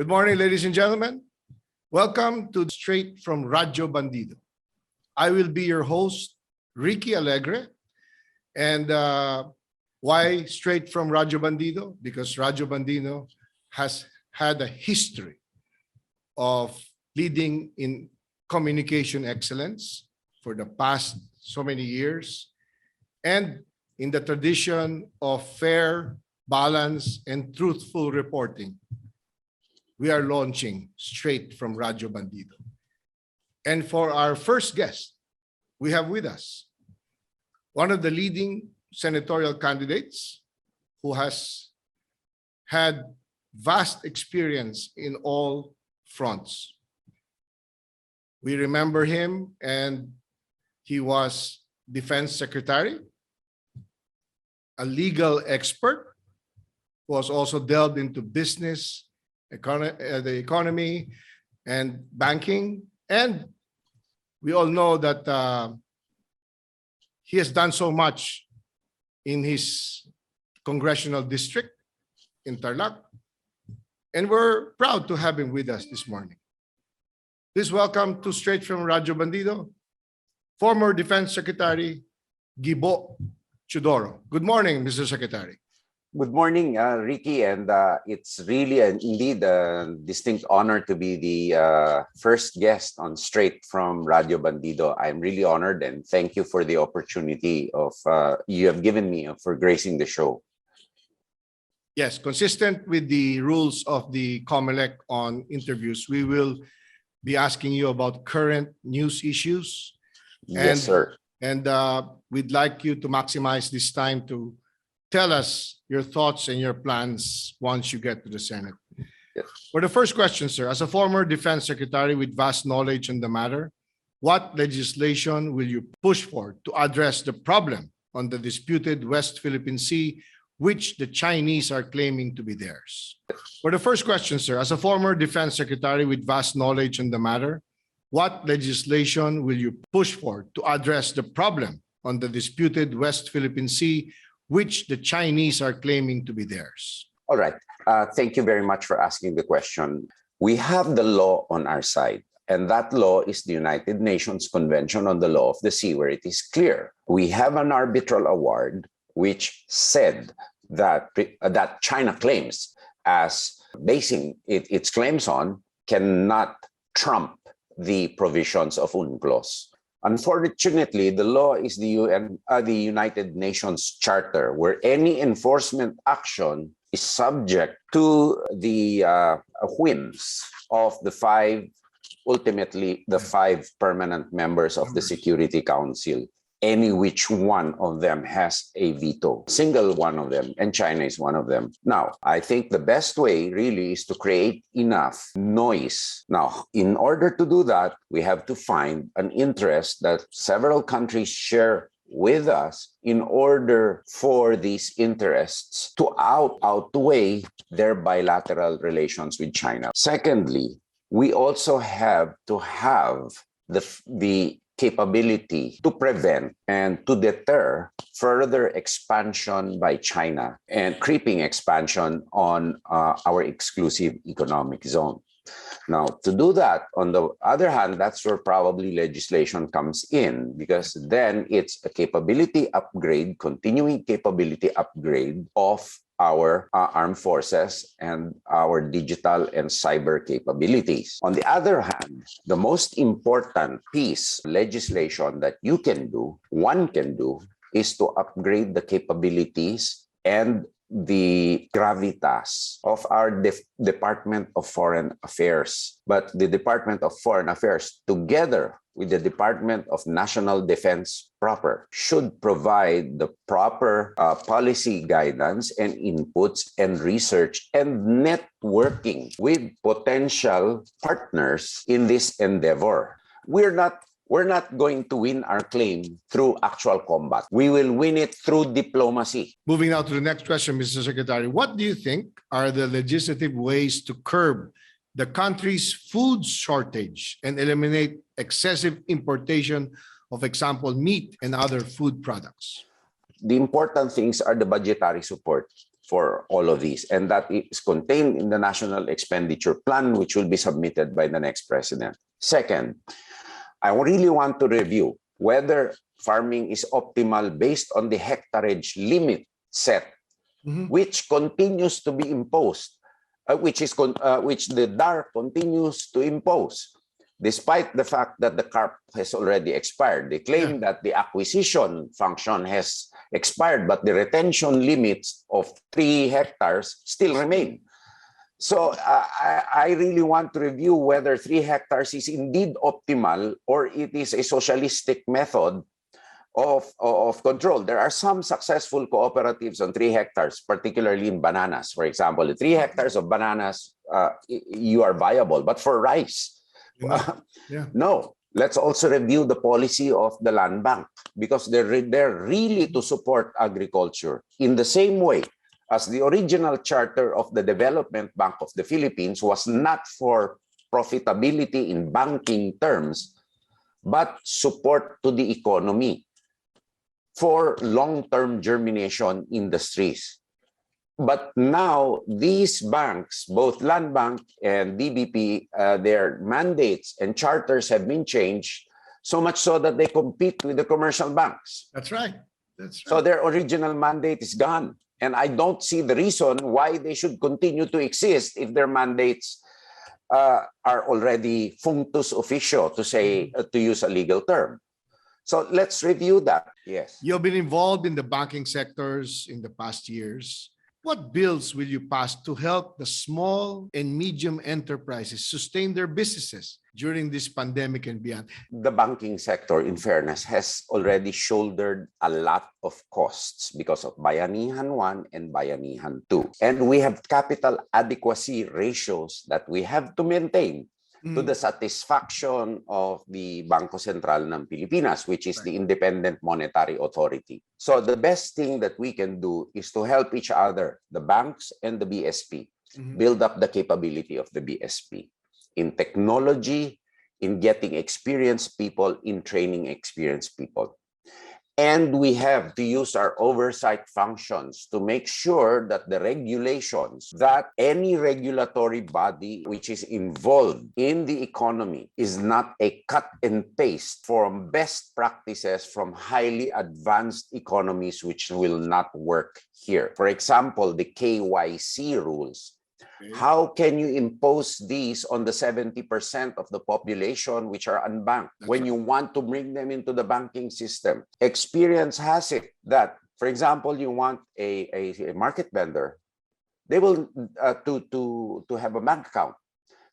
Good morning, ladies and gentlemen. Welcome to Straight from Radyo Bandido. I will be your host, Ricky Alegre. And why Straight from Radyo Bandido? Because Radyo Bandido has had a history of leading in communication excellence for the past so many years, and in the tradition of fair, balanced, and truthful reporting. We are launching Straight from Radyo Bandido. And for our first guest, we have with us one of the leading senatorial candidates who has had vast experience in all fronts. We remember him, and he was Defense Secretary, a legal expert who has also delved into business, the economy, and banking. And we all know that he has done so much in his congressional district in Tarlac. And we're proud to have him with us this morning. Please welcome to Straight from Radyo Bandido, former Defense Secretary Gibo Teodoro. Good morning, Mr. Secretary. Good morning, Ricky, and it's really indeed a distinct honor to be the first guest on Straight from Radyo Bandido. I'm really honored, and thank you for the opportunity of you have given me for gracing the show. Yes, consistent with the rules of the COMELEC on interviews, we will be asking you about current news issues. Yes, sir. And we'd like you to maximize this time to tell us your thoughts and your plans once you get to the Senate. Yes. For the first question, sir, as a former Defense Secretary with vast knowledge on the matter, what legislation will you push for to address the problem on the disputed West Philippine Sea, which the Chinese are claiming to be theirs? For the first question, sir, as a former Defense Secretary with vast knowledge on the matter, what legislation will you push for to address the problem on the disputed West Philippine Sea, which the Chinese are claiming to be theirs? All right. Thank you very much for asking the question. We have the law on our side, and that law is the United Nations Convention on the Law of the Sea, where it is clear. We have an arbitral award which said that China claims as basing its claims on cannot trump the provisions of UNCLOS. Unfortunately, the law is the United Nations Charter, where any enforcement action is subject to the whims of ultimately the five permanent members of the Security Council. Any which one of them has a veto, single one of them, and China is one of them. Now, I think the best way really is to create enough noise. Now, in order to do that, we have to find an interest that several countries share with us in order for these interests to outweigh their bilateral relations with China. Secondly, we also have to have the capability to prevent and to deter further expansion by China and creeping expansion on our exclusive economic zone. Now, to do that, on the other hand, that's where probably legislation comes in, because then it's a capability upgrade, continuing capability upgrade of our armed forces and our digital and cyber capabilities. On the other hand, the most important piece legislation that one can do, is to upgrade the capabilities and the gravitas of our Department of Foreign Affairs. But the Department of Foreign Affairs, together with the Department of National Defense proper, should provide the proper policy guidance and inputs and research and networking with potential partners in this endeavor. We're not going to win our claim through actual combat. We will win it through diplomacy. Moving now to the next question, Mr. Secretary, what do you think are the legislative ways to curb the country's food shortage and eliminate excessive importation of, example, meat and other food products? The important things are the budgetary support for all of these. And that is contained in the National Expenditure Plan, which will be submitted by the next president. Second, I really want to review whether farming is optimal based on the hectarage limit set, which continues to be imposed, which the DAR continues to impose, despite the fact that the CARP has already expired. They claim that the acquisition function has expired, but the retention limits of 3 hectares still remain. So I really want to review whether 3 hectares is indeed optimal or it is a socialistic method of control. There are some successful cooperatives on 3 hectares, particularly in bananas. For example, 3 hectares of bananas, you are viable. But for rice, no. Let's also review the policy of the land bank, because they're really to support agriculture in the same way as the original charter of the Development Bank of the Philippines was not for profitability in banking terms, but support to the economy for long-term germination industries. But now these banks, both Land Bank and DBP, their mandates and charters have been changed, so much so that they compete with the commercial banks. That's right. That's right. So their original mandate is gone. And I don't see the reason why they should continue to exist if their mandates are already functus officio, to use a legal term. So let's review that. Yes. You've been involved in the banking sectors in the past years. What bills will you pass to help the small and medium enterprises sustain their businesses during this pandemic and beyond? The banking sector, in fairness, has already shouldered a lot of costs because of Bayanihan 1 and Bayanihan 2. And we have capital adequacy ratios that we have to maintain to the satisfaction of the Bangko Sentral ng Pilipinas, which is the independent monetary authority. So the best thing that we can do is to help each other, the banks and the BSP, build up the capability of the BSP in technology, in getting experienced people, in training experienced people. And we have to use our oversight functions to make sure that the regulations, that any regulatory body which is involved in the economy is not a cut and paste from best practices from highly advanced economies which will not work here. For example, the KYC rules. How can you impose these on the 70% of the population which are unbanked when you want to bring them into the banking system? Experience has it that, for example, you want a market vendor, they will to have a bank account.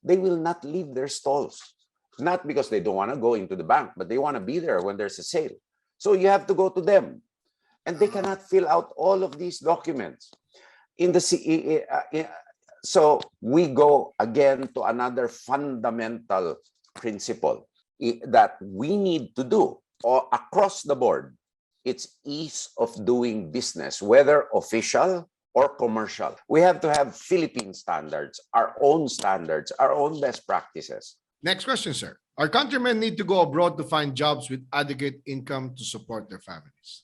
They will not leave their stalls, not because they don't want to go into the bank, but they want to be there when there's a sale. So you have to go to them, and they cannot fill out all of these documents. So we go again to another fundamental principle that we need to do across the board. It's ease of doing business, whether official or commercial. We have to have Philippine standards, our own best practices. Next question, sir. Our countrymen need to go abroad to find jobs with adequate income to support their families.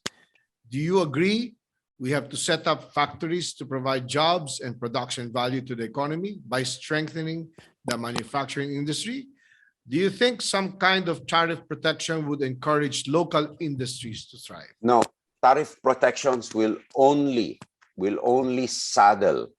Do you agree? We have to set up factories to provide jobs and production value to the economy by strengthening the manufacturing industry. Do you think some kind of tariff protection would encourage local industries to thrive? No, tariff protections will only saddle,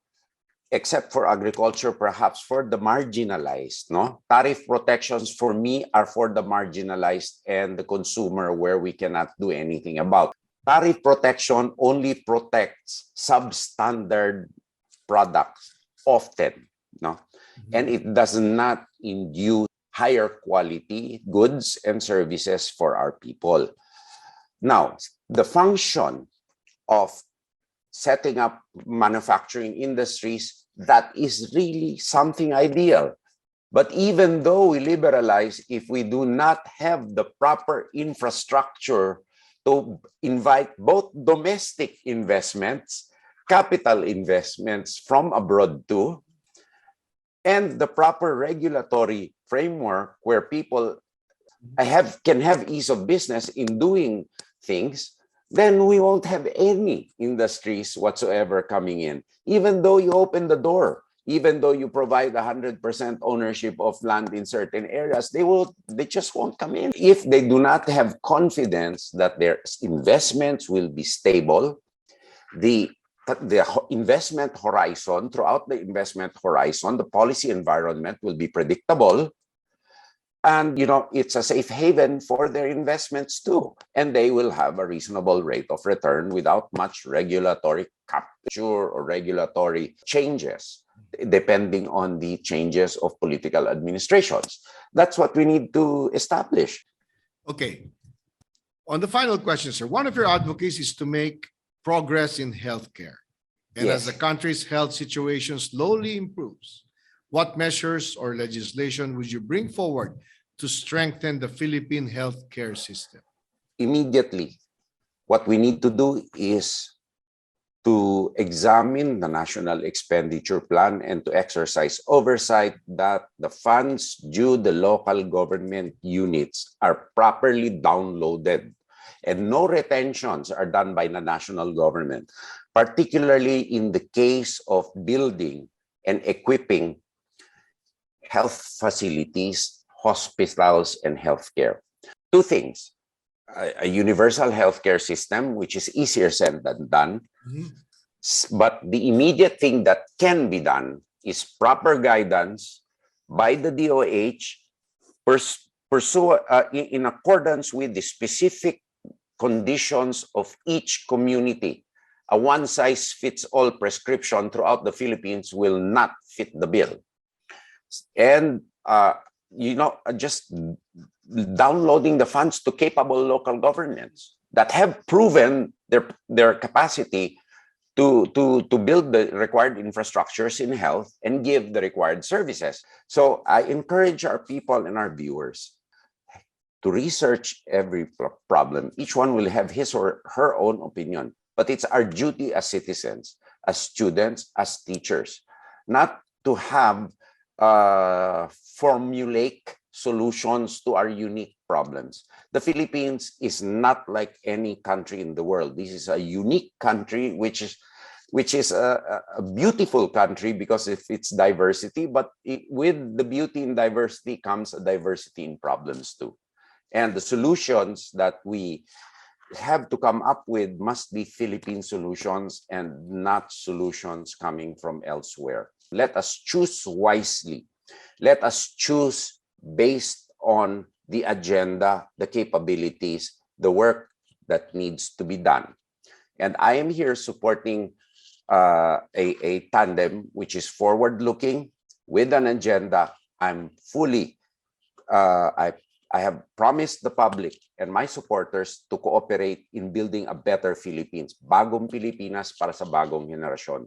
except for agriculture, perhaps for the marginalized. No, tariff protections for me are for the marginalized and the consumer, where we cannot do anything about. Tariff protection only protects substandard products often, no? And it does not induce higher quality goods and services for our people. Now, the function of setting up manufacturing industries, that is really something ideal. But even though we liberalize, if we do not have the proper infrastructure to invite both domestic investments, capital investments from abroad too, and the proper regulatory framework where people can have ease of business in doing things, then we won't have any industries whatsoever coming in. Even though you open the door, even though you provide 100% ownership of land in certain areas, they just won't come in. If they do not have confidence that their investments will be stable, the investment horizon, throughout the investment horizon, the policy environment will be predictable. And, it's a safe haven for their investments too. And they will have a reasonable rate of return without much regulatory capture or regulatory changes, depending on the changes of political administrations. That's what we need to establish. Okay. On the final question, sir, one of your advocacies is to make progress in healthcare. And as Yes. the country's health situation slowly improves, what measures or legislation would you bring forward to strengthen the Philippine healthcare system? Immediately, what we need to do is to examine the national expenditure plan and to exercise oversight that the funds due the local government units are properly downloaded and no retentions are done by the national government, particularly in the case of building and equipping health facilities, hospitals, and healthcare. Two things: a universal healthcare system, which is easier said than done. But the immediate thing that can be done is proper guidance by the DOH in accordance with the specific conditions of each community. A one-size-fits-all prescription throughout the Philippines will not fit the bill. And just downloading the funds to capable local governments that have proven their capacity to build the required infrastructures in health and give the required services. So I encourage our people and our viewers to research every problem. Each one will have his or her own opinion, but it's our duty as citizens, as students, as teachers, not to have formulaic solutions to our unique problems. The Philippines is not like any country in the world. This is a unique country, which is a beautiful country because of its diversity, but with the beauty and diversity comes a diversity in problems too. And the solutions that we have to come up with must be Philippine solutions and not solutions coming from elsewhere. Let us choose wisely. Let us choose based on the agenda, the capabilities, the work that needs to be done. And I am here supporting a tandem which is forward-looking with an agenda. I'm fully, I have promised the public and my supporters to cooperate in building a better Philippines, bagong Pilipinas para sa bagong henerasyon.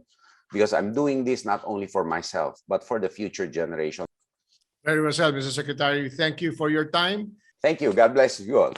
Because I'm doing this not only for myself, but for the future generation. Very well said, Mr. Secretary. Thank you for your time. Thank you. God bless you all.